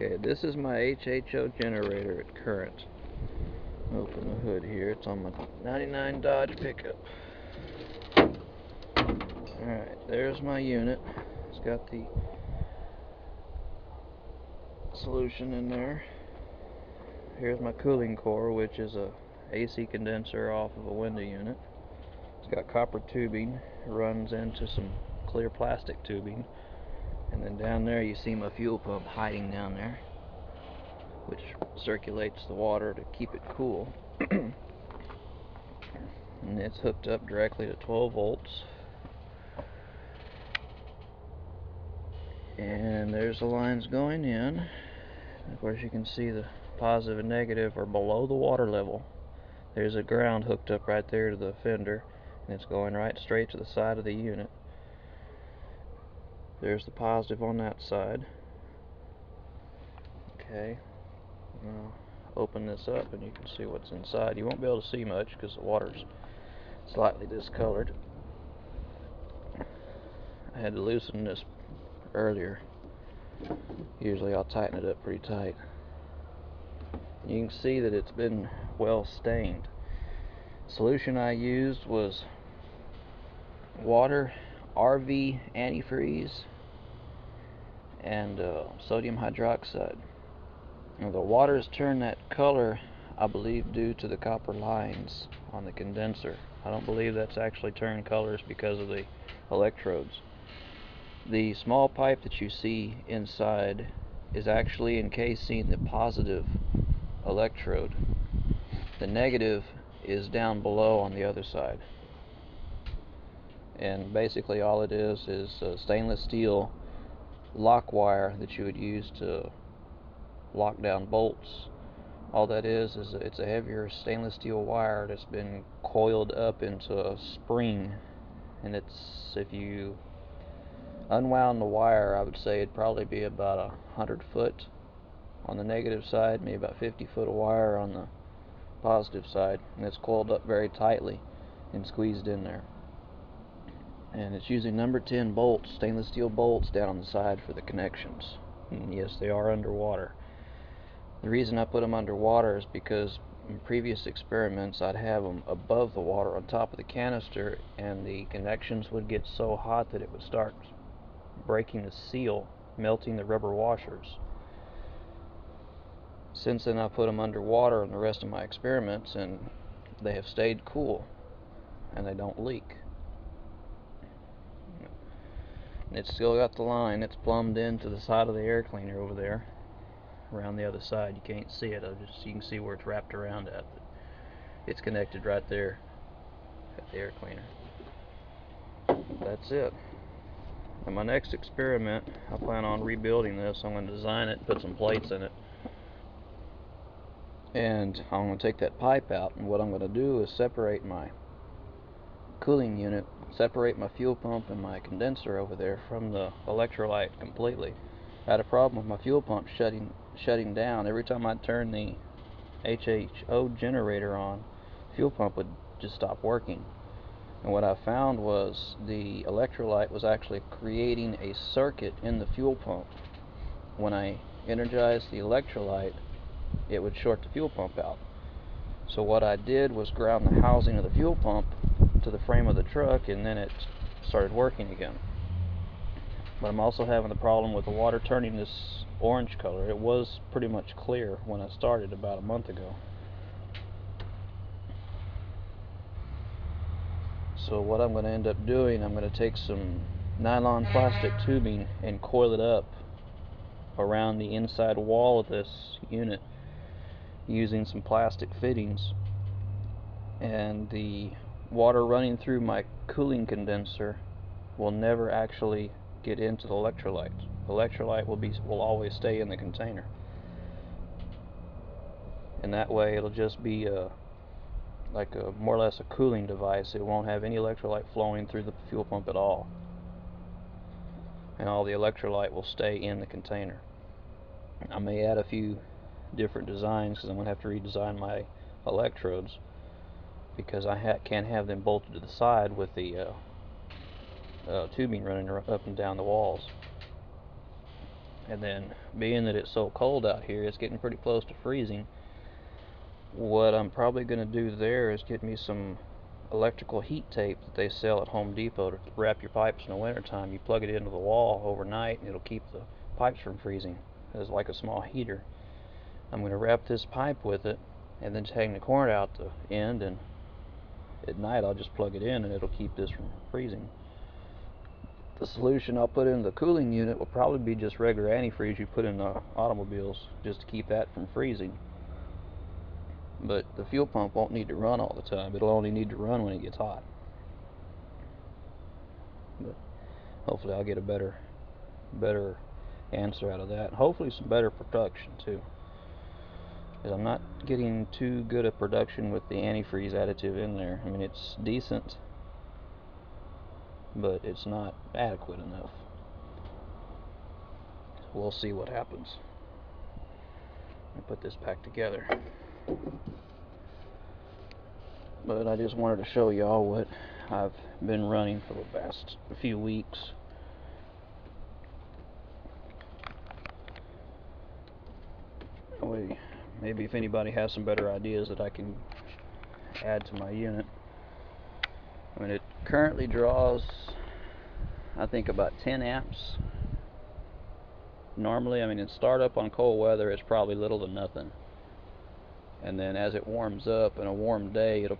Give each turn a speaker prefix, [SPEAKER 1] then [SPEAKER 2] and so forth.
[SPEAKER 1] Okay, this is my HHO generator at current. Open the hood here. It's on my 99 Dodge pickup. Alright, there's my unit. It's got the solution in there. Here's my cooling core, which is a AC condenser off of a window unit. It's got copper tubing, runs into some clear plastic tubing, and then down there you see my fuel pump hiding down there, which circulates the water to keep it cool. And it's hooked up directly to 12 volts. And there's the lines going in. Of course, you can see the positive and negative are below the water level. There's a ground hooked up right there to the fender, and it's going right straight to the side of the unit. There's the positive on that side. Okay, now open this up and you can see what's inside. You won't be able to see much because the water's slightly discolored. I had to loosen this earlier. Usually I'll tighten it up pretty tight. You can see that it's been well stained. Solution I used was water, RV antifreeze, and sodium hydroxide. Now, the water's turned that color, I believe, due to the copper lines on the condenser. I don't believe that's actually turned colors because of the electrodes. The small pipe that you see inside is actually encasing the positive electrode. The negative is down below on the other side. And basically all it is stainless steel lock wire that you would use to lock down bolts. All that is it's a heavier stainless steel wire that's been coiled up into a spring, and it's, if you unwound the wire, I would say it'd probably be about 100 foot on the negative side, maybe about 50 foot of wire on the positive side, and it's coiled up very tightly and squeezed in there. And it's using number 10 bolts, stainless steel bolts, down on the side for the connections. And yes, they are underwater. The reason I put them underwater is because in previous experiments I'd have them above the water on top of the canister, and the connections would get so hot that it would start breaking the seal, melting the rubber washers. Since then I put them underwater in the rest of my experiments, and they have stayed cool and they don't leak. It's still got the line. It's plumbed into the side of the air cleaner over there. Around the other side, you can't see it. You can see where it's wrapped around at. But it's connected right there at the air cleaner. That's it. In my next experiment, I plan on rebuilding this. I'm going to design it, put some plates in it, and I'm going to take that pipe out. And what I'm going to do is separate my cooling unit, separate my fuel pump and my condenser over there from the electrolyte completely. I had a problem with my fuel pump shutting down. Every time I turned the HHO generator on, fuel pump would just stop working. And what I found was the electrolyte was actually creating a circuit in the fuel pump. When I energized the electrolyte, it would short the fuel pump out. So what I did was ground the housing of the fuel pump to the frame of the truck, and then it started working again. But I'm also having the problem with the water turning this orange color. It was pretty much clear when I started about a month ago. So what I'm going to end up doing, I'm going to take some nylon plastic tubing and coil it up around the inside wall of this unit using some plastic fittings, and the water running through my cooling condenser will never actually get into the electrolyte. The electrolyte will always stay in the container, and that way it'll just be like more or less a cooling device. It won't have any electrolyte flowing through the fuel pump at all, and all the electrolyte will stay in the container. I may add a few different designs because I'm going to have to redesign my electrodes, because I can't have them bolted to the side with the tubing running up and down the walls. And then, being that it's so cold out here, it's getting pretty close to freezing. What I'm probably going to do there is get me some electrical heat tape that they sell at Home Depot to wrap your pipes in the wintertime. You plug it into the wall overnight and it'll keep the pipes from freezing. It's like a small heater. I'm going to wrap this pipe with it and then hang the cord out the end, and at night I'll just plug it in and it'll keep this from freezing. The solution I'll put in the cooling unit will probably be just regular antifreeze you put in the automobiles, just to keep that from freezing. But the fuel pump won't need to run all the time. It'll only need to run when it gets hot. But hopefully I'll get a better answer out of that. Hopefully some better production too, because I'm not getting too good a production with the antifreeze additive in there. I mean, it's decent, but it's not adequate enough. We'll see what happens. Let me put this back together. But I just wanted to show y'all what I've been running for the past few weeks. Maybe if anybody has some better ideas that I can add to my unit. I mean, it currently draws, I think, about 10 amps. Normally, I mean, in startup on cold weather, it's probably little to nothing. And then as it warms up, in a warm day, it'll